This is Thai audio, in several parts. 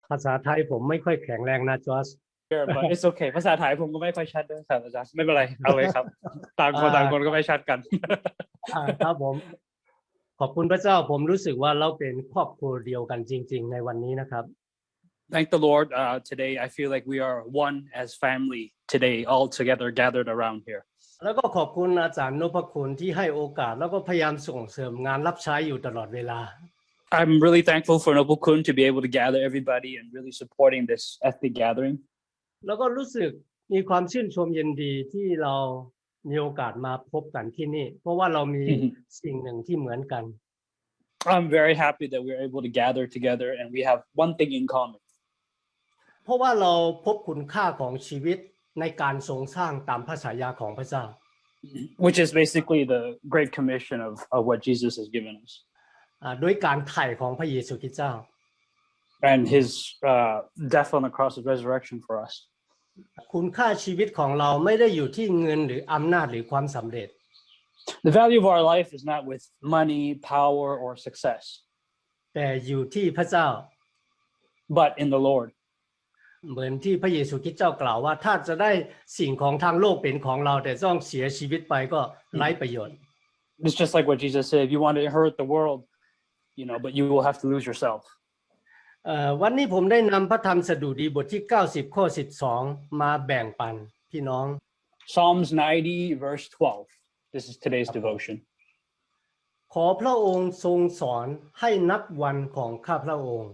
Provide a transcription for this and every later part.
ภาษาไทยผมไม่ค่อยแข็งแรงนะจอร์จ Sure, but it's okay ภาษาไทยผมก็ไม่ค่อยชัดด้วยครับอาจารย์ไม่เป็นไรเอาเลยครับต่างคนก็ไม่ชัดกันครับผมขอบคุณพระเจ้าผมรู้สึกว่าเราเป็นครอบครัวเดียวกันจริงๆในวันนี้นะครับ Thank the Lord today I feel like we are one as family today all together gathered around here แล้วก็ขอบคุณอาจารย์นพคุณที่ให้โอกาสแล้วก็พยายามส่งเสริมงานรับใช้อยู่ตลอดเวลา I'm really thankful for Noble Kun to be able to gather everybody and really supporting this ethnic gathering แล้วก็รู้สึกมีความชื่นชมยินดีที่เรามีโอกาสมาพบกันที่นี่เพราะว่าเรามีสิ่งหนึ่งที่เหมือนกัน I'm very happy that we're able to gather together and we have one thing in common เพราะว่าเราพบคุณค่าของชีวิตในการทรงสร้างตามพระสัญญาของพระเจ้า which is basically the great commission of what Jesus has given us ด้วยการไถ่ของพระเยซูคริสต์เจ้า and his death on the cross and resurrection for us คุณค่าชีวิตของเราไม่ได้อยู่ที่เงินหรืออำนาจหรือความสำเร็จ The value of our life is not with money, power, or success แต่อยู่ที่พระเจ้า but in the Lord เหมือนที่พระเยซูคริสต์เจ้ากล่าวว่าถ้าจะได้สิ่งของทางโลกเป็นของเราแต่ต้องเสียชีวิตไปก็ไร้ประโยชน์ It's just like what Jesus said if you want to inherit the world but you will have to lose yourself วันนี้ผมได้นำพระธรรมสดุดีบทที่90ข้อ12มาแบ่งปันพี่น้อง Psalms 90 verse 12 This is today's devotion ขอพระองค์ทรงสอนให้นับวันของข้าพระองค์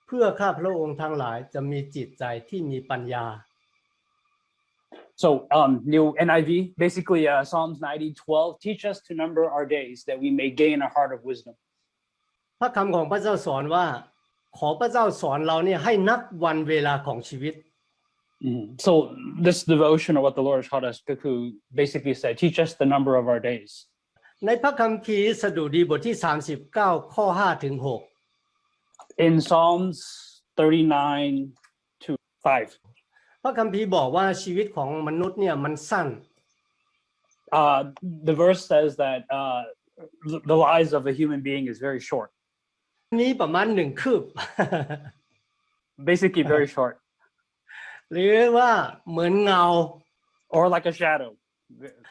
เพื่อข้าพระองค์ทั้งหลายจะมีจิตใจที่มีปัญญา So new NIV basically Psalms 90:12 teach us to number our days that we may gain a heart of wisdom พระคำของพระเจ้าสอนว่าขอพระเจ้าสอนเราเนี่ยให้นับวันเวลาของชีวิต So this devotion of what the Lord has taught us basically said teach us the number of our days ในพระคัมภีร์สดุดีบทที่39ข้อ5ถึง6 In Psalms 39 to 5 พระคัมภีร์บอกว่าชีวิตของมนุษย์เนี่ยมันสั้น The verse says that the lives of a human being is very short นี้ประมาณ1คืบ basically very short หรือว่าเหมือนเงา or like a shadow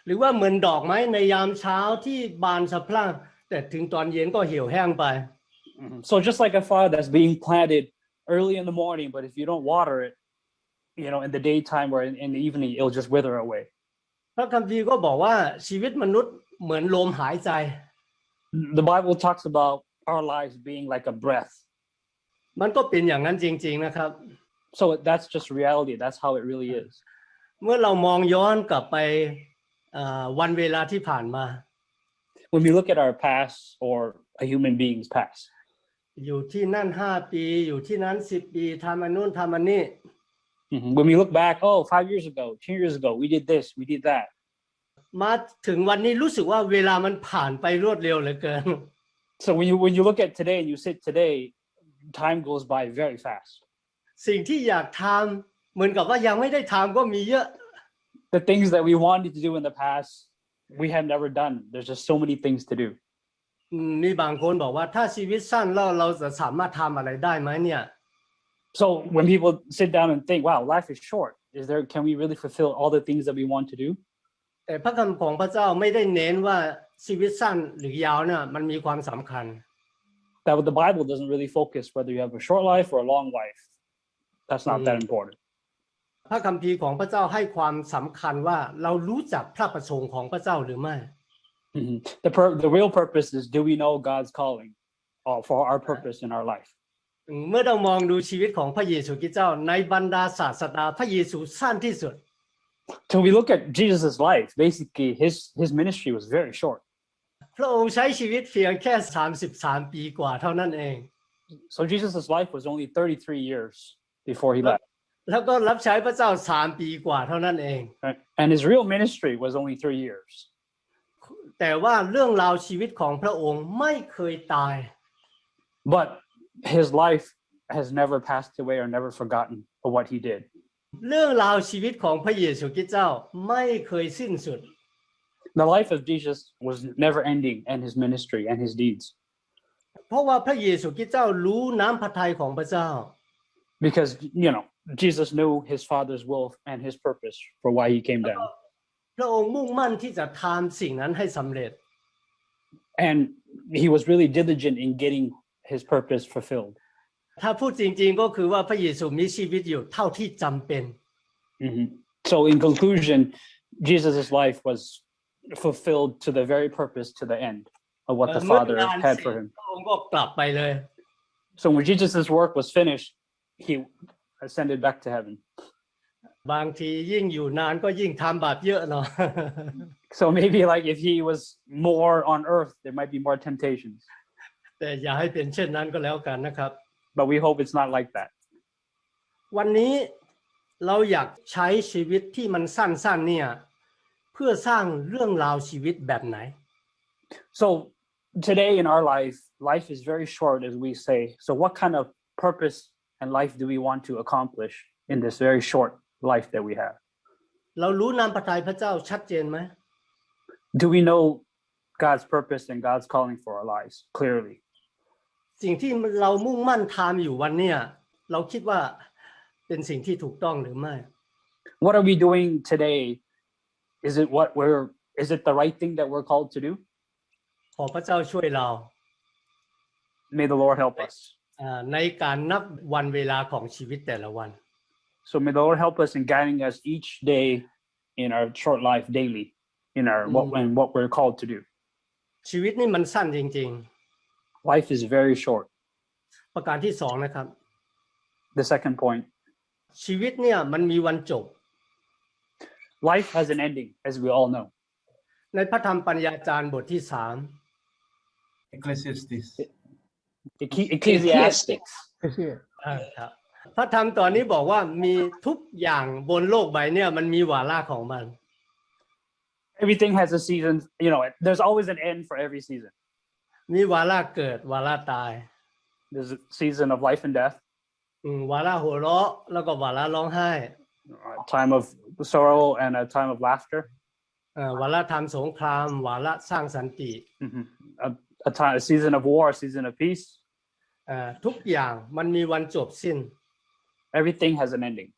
หรือว่าเหมือนดอกไม้ในยามเช้าที่บานสะพรั่งแต่ถึงตอนเย็นก็เหี่ยวแห้งไป So just like a flower that's being planted early in the morning but if you don't water it in the daytime or in the evening it'll just wither away พระคัมภีร์ก็บอกว่าชีวิตมนุษย์เหมือนลมหายใจ The Bible talks about our lives being like a breath มันก็เป็นอย่างนั้นจริงๆนะครับ So that's just reality that's how it really is เมื่อเรามองย้อนกลับไปวันเวลาที่ผ่านมา When we look at our past or a human being's past อยู่ที่นั่น5ปีอยู่ที่นั้น10ปีทำอันนู้นทำอันนี้ When we look back 5 years ago 10 years ago we did this we did that มาถึงวันนี้รู้สึกว่าเวลามันผ่านไปรวดเร็วเหลือเกิน So when you look at today and you sit today time goes by very fast สิ่งที่อยากทำเหมือนกับว่ายังไม่ได้ทำก็มีเยอะ The things that we wanted to do in the past we have never done there's just so many things to do มีบางคนบอกว่าถ้าชีวิตสั้นแล้วเราจะสามารถทำอะไรได้ไหมเนี่ย So when people sit down and think wow life is short can we really fulfill all the things that we want to do แต่พระคำของพระเจ้าไม่ได้เน้นว่าชีวิตสั้นหรือยาวเนี่ยมันมีความสำคัญ That the Bible doesn't really focus whether you have a short life or a long life that's not that important พระคัมภีร์ของพระเจ้าให้ความสำคัญว่าเรารู้จักพระประสงค์ของพระเจ้าหรือไม่ The real purpose is do we know God's calling for our purpose in our life เมื่อเรามองดูชีวิตของพระเยซูคริสต์เจ้าในบรรดาศาสดาพระเยซูสั้นที่สุด So we look at Jesus' life basically his ministry was very short พระองค์ใช้ชีวิตเพียงแค่33ปีกว่าเท่านั้นเอง So Jesus' life was only 33 years before he left แล้วก็รับใช้พระเจ้า3ปีกว่าเท่านั้นเอง And his real ministry was only 3 years แต่ว่าเรื่องราวชีวิตของพระองค์ไม่เคยตาย But his life has never passed away or never forgotten of what he did เรื่องราวชีวิตของพระเยซูคริสต์เจ้าไม่เคยสิ้นสุด The life of Jesus was never ending and his ministry and his deeds เพราะว่าพระเยซูคริสต์เจ้ารู้น้ำพระทัยของพระเจ้า because Jesus knew his Father's will and his purpose for why he came down. พระองค์มุ่งมั่นที่จะทำสิ่งนั้นให้สำเร็จ And he was really diligent in getting his purpose fulfilled. ถ้าพูดจริงๆก็คือว่าพระเยซูมีชีวิตอยู่เท่าที่จำเป็น So in conclusion, Jesus' life was fulfilled to the very purpose, to the end of what the Father had for him. พระองค์ก็กลับไปเลย So when Jesus' work was finished, he ascended back to heaven. บางทียิ่งอยู่นานก็ยิ่งทำบาปเยอะเนาะ So maybe like if he was more on earth, there might be more temptations. แต่อย่าให้เป็นเช่นนั้นก็แล้วกันนะครับ But we hope it's not like that. วันนี้เราอยากใช้ชีวิตที่มันสั้นๆเนี่ยเพื่อสร้างเรื่องราวชีวิตแบบไหน So today in our life is very short, as we say. So what kind of purpose and life do we want to accomplish in this very short life that we have? เรารู้นามพระทัยพระเจ้าชัดเจนไหม Do we know God's purpose and God's calling for our lives clearly? สิ่งที่เรามุ่งมั่นทำอยู่วันเนี้ยเราคิดว่าเป็นสิ่งที่ถูกต้องหรือไม่ What are we doing today? Is it the right thing that we're called to do? ขอพระเจ้าช่วยเรา May the Lord help us. ในการนับวันเวลาของชีวิตแต่ละวัน So may the Lord help us in guiding us each day in our short life daily, in our what we're called to do. ชีวิตนี่มันสั้นจริง Life is very short. ๆประการที่สองนะครับ The second point, ชีวิตเนี่ยมันมีวันจบ life has an ending, as we all know. ในพระธรรมปัญญาจารย์บทที่Ecclesiastes. ครับพระธรรมตอนนี้บอกว่ามีทุกอย่างบนโลกใบเนี่ยมันมีวาระของมัน Everything has a season. There's always an end for every season. มีวาระเกิดวาระตาย There's a season of life and death. วาระหัวเราะแล้วก็วาระร้องไห้ A time of sorrow and a time of laughter. วาระทำสงครามวาระสร้างสันติ A season of war, a season of peace. ทุกอย่างมันมีวันจบสิ้น Everything has an ending.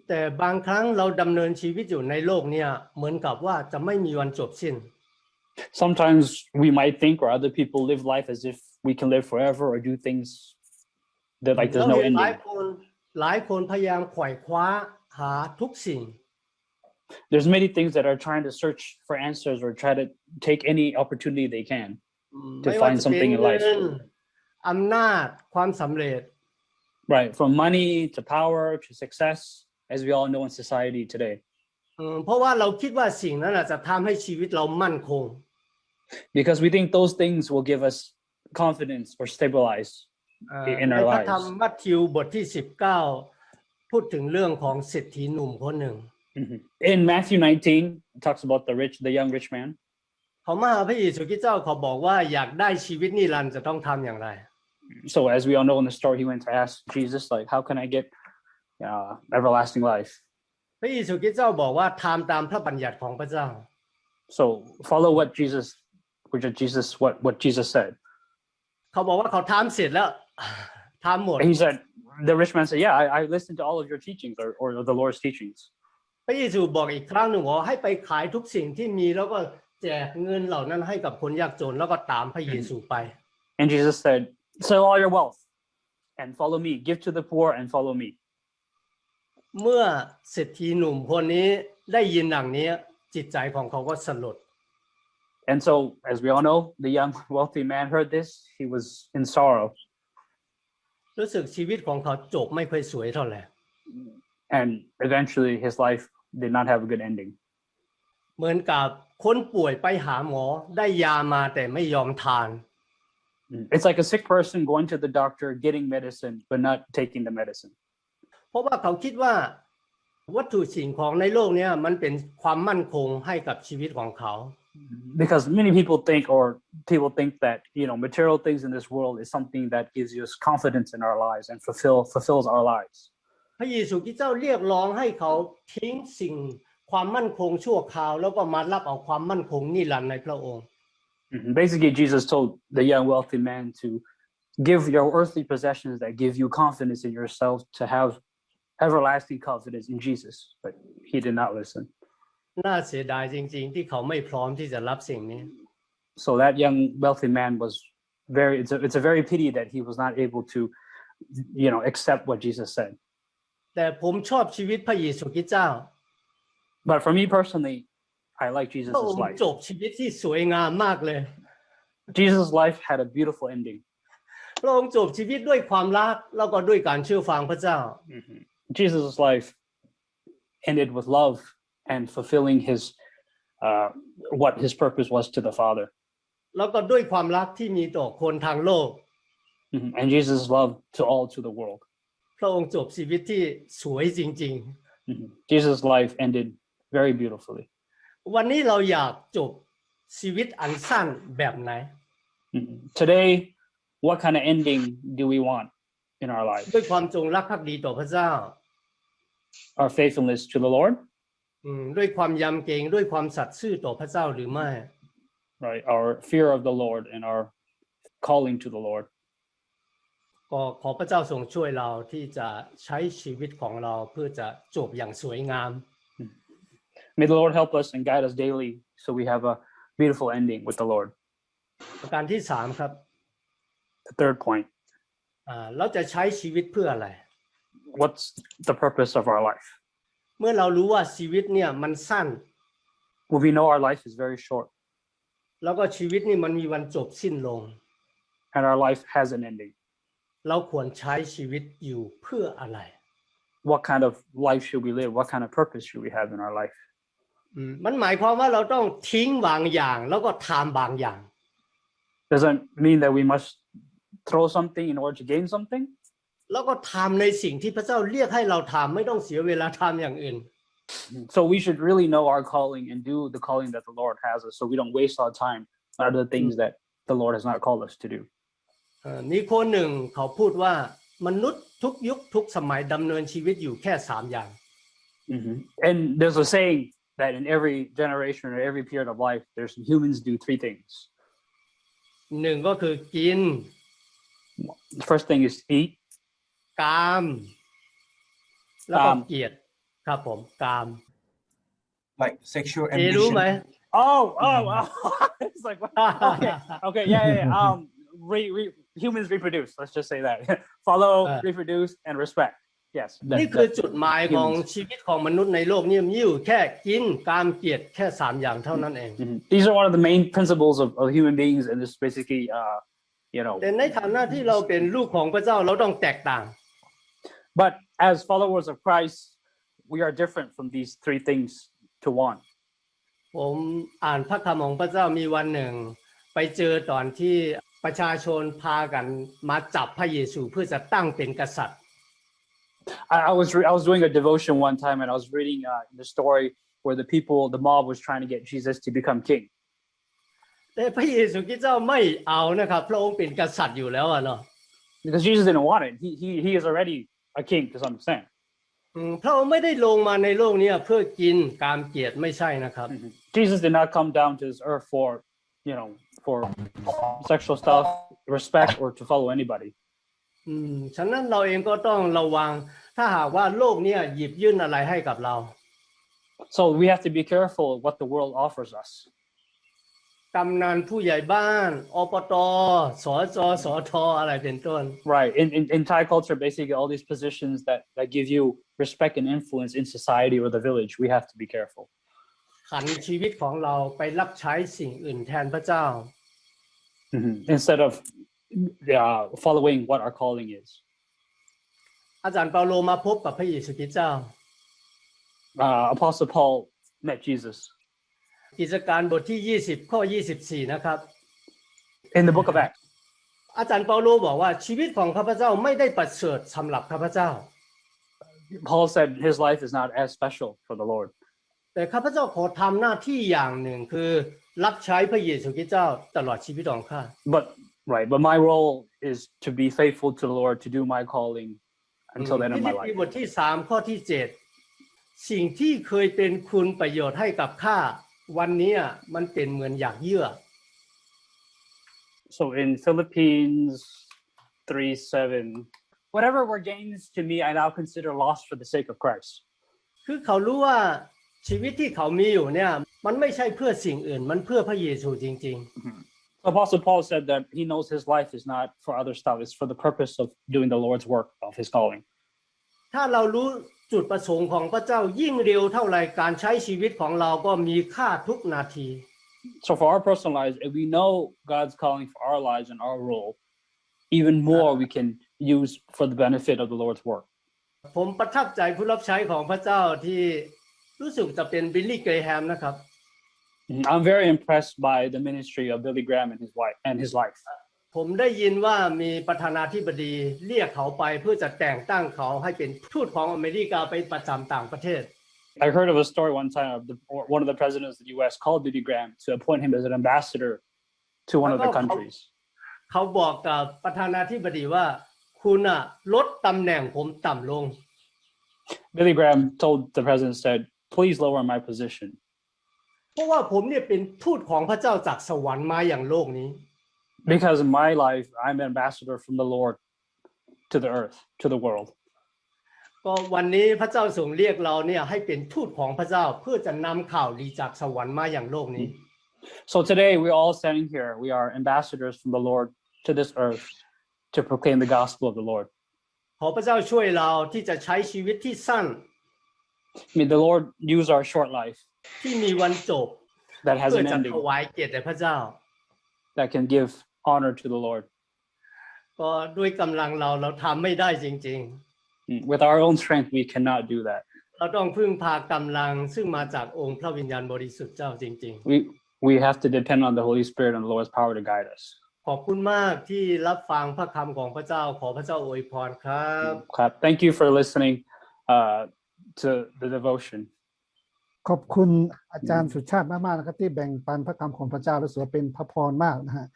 แต่บางครั้งเราดำเนินชีวิตอยู่ในโลกเนี่ยเหมือนกับว่าจะไม่มีวันจบสิ้น Sometimes we might think, or other people live life as if we can live forever or do things that like there's no หลาย ending. หลายคนพยายามไขว่คว้าหาทุกสิ่ง There's many things that are trying to search for answers or try to take any opportunity they can to ไม่ว่า find จะเป็น something in เงิ life. นอำนาจความสำเร็จ Right, from money to power to success, as we all know in society today. เพราะว่าเราคิดว่าสิ่งนั้นจะทำให้ชีวิตเรามั่นคง Because we think those things will give us confidence or stabilize in ใน our พระธรรม lives. มัทธิวบทที่19พูดถึงเรื่องของเศรษฐีหนุ่มคนหนึ่ง In Matthew 19, it talks about the young rich man. เขามาหาพระเยซูคริสต์เจ้าเขาบอกว่าอยากได้ชีวิตนิรันดร์จะต้องทำอย่างไร So as we all know in the story, he went to ask Jesus, like, how can I get everlasting life? พระเยซูคริสต์เจ้าบอกว่าทำตามพระบัญญัติของพระเจ้า So follow what Jesus said. เขาบอกว่าเขาทำเสร็จแล้ว ทำหมด And he said, the rich man said, yeah, I listened to all of your teachings or the Lord's teachings. พระเยซูบอกอีกครั้งหนึ่งว่าให้ไปขายทุกสิ่งที่มีแล้วก็แจกเงินเหล่านั้นให้กับคนยากจนแล้วก็ตามพระเยซูไป And Jesus said, sell all your wealth and follow me. Give to the poor and follow me. เมื่อเศรษฐีหนุ่มคนนี้ได้ยินดังนี้จิตใจของเขาก็สลด And so, as we all know, the young wealthy man heard this. He was in sorrow. รู้สึกชีวิตของเขาจบไม่ค่อยสวยเท่าไหร่ And eventually his life did not have a good ending. เหมือนกับคนป่วยไปหาหมอได้ยามาแต่ไม่ยอมทาน It's like a sick person going to the doctor, getting medicine, but not taking the medicine. เพราะว่าเขาคิดว่าวัตถุสิ่งของในโลกนี้มันเป็นความมั่นคงให้กับชีวิตของเขา Because many people think that material things in this world is something that gives us confidence in our lives and fulfills our lives. พระเยซูคริสต์เจ้าเรียกร้องให้เขาทิ้งสิ่งความมั่นคงชั่วคราวแล้วก็มารับเอาความมั่นคงนิรันดร์ในพระองค์ Basically, Jesus told the young wealthy man to give your earthly possessions that give you confidence in yourself to have everlasting confidence in Jesus. But he did not listen. น่าเสียดายจริงๆที่เขาไม่พร้อมที่จะรับสิ่งนี้ So that young wealthy man was it's a very pity that he was not able to accept what Jesus said. แต่ผมชอบชีวิตพระเยซูคริสต์เจ้า But for me personally, I like พระ Jesus' องค์ life. จบชีวิตที่สวยงามมากเลย Jesus' life had a beautiful ending. พระองค์จบชีวิตด้วยความรักแล้วก็ด้วยการเชื่อฟังพระเจ้า Jesus' life ended with love and fulfilling what his purpose was to the Father. แล้วก็ด้วยความรักที่มีต่อคนทางโลก And Jesus' love to the world. พระองค์จบชีวิตที่สวยจริง Jesus' life ended very beautifully. ๆ วันนี้เราอยากจบชีวิตอันสั้นแบบไหน Today, what kind of ending do we want in our life? ด้วยความจงรักภักดีต่อพระเจ้า Our faithfulness to the Lord, ด้วยความยำเกรงด้วยความสัตย์ซื่อต่อพระเจ้าหรือไม่ right? Our fear of the Lord and our calling to the Lord. ก็ขอพระเจ้าทรงช่วยเราที่จะใช้ชีวิตของเราเพื่อจะจบอย่างสวยงาม May the Lord help us and guide us daily so we have a beautiful ending with the Lord. ประการที่3ครับ The third point, เราจะใช้ชีวิตเพื่ออะไร what's the purpose of our life? เมื่อเรารู้ว่าชีวิตเนี่ยมันสั้น When we know our life is very short แล้วก็ชีวิตนี่มันมีวันจบสิ้นลง and our life has an ending, เราควรใช้ชีวิตอยู่เพื่ออะไร what kind of life should we live? What kind of purpose should we have in our life? มันหมายความว่าเราต้องทิ้งบางอย่างแล้วก็ทำบางอย่าง Doesn't mean that we must throw something in order to gain something. แล้วก็ทำในสิ่งที่พระเจ้าเรียกให้เราทำไม่ต้องเสียเวลาทำอย่างอื่น So we should really know our calling and do the calling that the Lord has us, so we don't waste our time on other things that the Lord has not called us to do. นิโคหนึ่งเขาพูดว่ามนุษย์ทุกยุคทุกสมัยดำเนินชีวิตอยู่แค่3อย่าง And there's a saying that in every generation or every period of life, there's humans do 3 things. หนึ่งก็คือกิน The first thing is eat, กามแล้วก็เกลียดครับผมกาม like sexual รู้ไหม ambition. Oh, it's like okay, yeah. Humans reproduce. Let's just say that. Follow, reproduce, and respect. Yes. นี่คือจุดหมายของชีวิตของมนุษย์ในโลกนี้มีอยู่แค่กินกามเกลียดแค่3อย่างเท่านั้นเอง These are one of the main principles of human beings, and this is basically, แต่ในฐานะที่เราเป็นลูกของพระเจ้าเราต้องแตกต่าง But as followers of Christ, we are different from these 3 things to one. ผมอ่านพระคำของพระเจ้ามีวันหนึ่งไปเจอตอนที่ประชาชนพากันมาจับพระเยซูเพื่อจะตั้งเป็นกษัตริย์ I was doing a devotion one time, and I was reading the story where the mob was trying to get Jesus to become king. แต่พระเยซูคริสต์เจ้าไม่เอานะครับพระองค์เป็นกษัตริย์อยู่แล้วเนาะ Because Jesus didn't want it. He is already a king to some extent. พระองค์ไม่ได้ลงมาในโลกนี้เพื่อกินกามเกลียดไม่ใช่นะครับ Jesus did not come down to this earth for sexual stuff, respect, or to follow anybody. ฉะนั้นเราเองก็ต้องระวังถ้าหากว่าโลกนี้หยิบยื่นอะไรให้กับเรา So we have to be careful what the world offers us. กำนันผู้ใหญ่บ้านอบต.สจ.สท.อะไรเป็นต้น Right. In Thai culture, basically all these positions that give you respect and influence in society or the village, we have to be careful. ขันชีวิตของเราไปรับใช้สิ่งอื่นแทนพระเจ้า Instead of following what our calling is. อาจารย์เปาโลมาพบกับพระเยซูคริสต์เจ้า Apostle Paul met Jesus. กิจการบทที่20ข้อ24นะครับ In the book of Acts. อาจารย์เปาโลบอกว่าชีวิตของข้าพเจ้าไม่ได้ประเสริฐสำหรับข้าพเจ้า Paul said his life is not as special for the Lord. แต่ข้าพเจ้าขอทำหน้าที่อย่างหนึ่งคือรับใช้พระเยซูคริสต์เจ้าตลอดชีวิตของข้า But my role is to be faithful to the Lord, to do my calling until the end of my ฟิลิปปี life. บทที่3ข้อที่7สิ่งที่เคยเป็นคุณประโยชน์ให้กับข้าวันนี้มันเป็นเหมือนหยากเยื่อ So in Philippines 3:7 whatever were gains to me I now consider loss for the sake of Christ คือเขารู้ว่าชีวิตที่เขามีอยู่เนี่ยมันไม่ใช่เพื่อสิ่งอื่นมันเพื่อพระเยซูจริง Apostle Paul said that he knows his life is not for other stuff it's for the purpose of doing the Lord's work of his calling ๆถ้าเรารู้จุดประสงค์ของพระเจ้ายิ่งเร็วเท่าไหร่การใช้ชีวิตของเราก็มีค่าทุกนาที So for our personal lives if we know God's calling for our lives and our role even more we can use for the benefit of the Lord's work ผมประทับใจผู้รับใช้ของพระเจ้าที่รู้สึกจะเป็นบิลลี่เกรแฮมนะครับ I'm very impressed by the ministry of Billy Graham and his wife and his life ผมได้ยินว่ามีประธานาธิบดีเรียกเขาไปเพื่อจะแต่งตั้งเขาให้เป็นทูตของอเมริกาไปประจำต่างประเทศ I heard of a story one time of one of the presidents of the U.S. called Billy Graham to appoint him as an ambassador to one of the countries เขาบอกกับประธานาธิบดีว่าคุณน่ะลดตำแหน่งผมต่ำลง Billy Graham told the president said please lower my position เพราะว่าผมเนี่ยเป็นทูตของพระเจ้าจากสวรรค์มาอย่างโลกนี้ because in my life I'm an ambassador from the Lord to the earth to the world ก็วันนี้พระเจ้าทรงเรียกเราเนี่ยให้เป็นทูตของพระเจ้าเพื่อจะนำข่าวดีจากสวรรค์มาอย่างโลกนี้ So today we're all standing here we are ambassadors from the Lord to this earth to proclaim the gospel of the Lord ขอพระเจ้าช่วยเราที่จะใช้ชีวิตที่สั้น May the Lord use our short life ที่มีวันจบ that has เพื่อ an จะ ending ถวายเกียรติแด่พระเจ้า that can give honor to the Lord ก็ด้วยกำลังเราทำไม่ได้จริง With our own strength we cannot do that ๆเราต้องพึ่งพากำลังซึ่งมาจากองค์พระวิญญาณบริสุทธิ์เจ้าจริง we have to depend on the Holy Spirit and the Lord's power to guide us ๆขอบคุณมากที่รับฟังพระคำของพระเจ้าขอพระเจ้าอวยพรครับ Thank you for listening to the devotion ขอบคุณอาจารย์สุชาติมากๆนะครับที่แบ่งปันพระคำของพระเจ้ารู้สึกว่าเป็นพระพรมากนะฮะ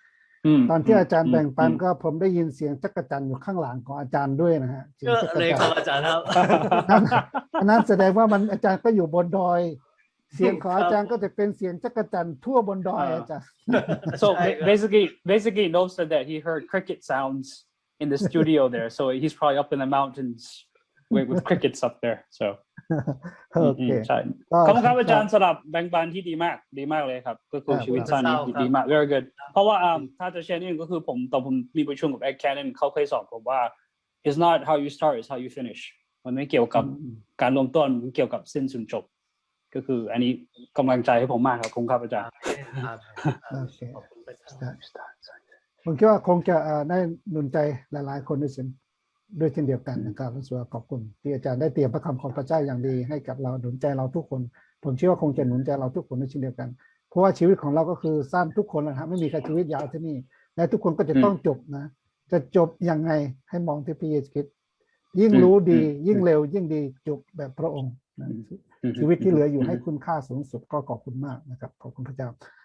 ตอนที่อาจารย์แบ่งปันก็ผมได้ยินเสียงจักรจั่นอยู่ข้างหลังของอาจารย์ด้วยนะฮะเสียงจักร เลย จั่ ครับ น อาจารย์ครับ นั้นแสดงว่ามันอาจารย์ก็อยู่บนดอยเสียงของอาจารย์ก็จะเป็นเสียงจักรจั่นทั่วบนดอยอาจารย์ So basically Nob said that he heard cricket sounds in the studio there so he's probably up in the mountains with crickets up there so โอเค ใช่ขอบคุณครับอาจารย์สำหรับแบ่งปันที่ดีมากเลยครับก็คือชีวิตสั้นนี้ดีมาก very good เพราะว่าถ้าจะแชร์นี่ก็คือผมตอนผมมีประชุมกับแอคแคนนเขาเคยสอนผมว่า it's not how you start it's how you finish มันไม่เกี่ยวกับการเริ่มต้นมันเกี่ยวกับสิ้นสุดจบก็คืออันนี้กำลังใจให้ผมมากครับขอบคุณครับอาจารย์ โอเคผมคิดว่าคงจะได้หนุนใจหลายๆคนด้วยเช่นเดียวกันนะครับรู้สึกว่าขอบคุณที่อาจารย์ได้เตรียมพระคำของพระเจ้าอย่างดีให้กับเราหนุนใจเราทุกคนผมเชื่อว่าคงจะหนุนใจเราทุกคนด้วยเช่นเดียวกันเพราะว่าชีวิตของเราก็คือสั้นทุกคนนะครับไม่มีใครชีวิตยาวที่นี่และทุกคนก็จะต้องจบนะจะจบยังไงให้มองที่พระเยซูคริสต์ยิ่งรู้ดียิ่งเร็วยิ่งดีจบแบบพระองค์ชีวิตที่เหลืออยู่ให้คุณค่าสูงสุดก็ขอบคุณมากนะครับขอบคุณพระเจ้า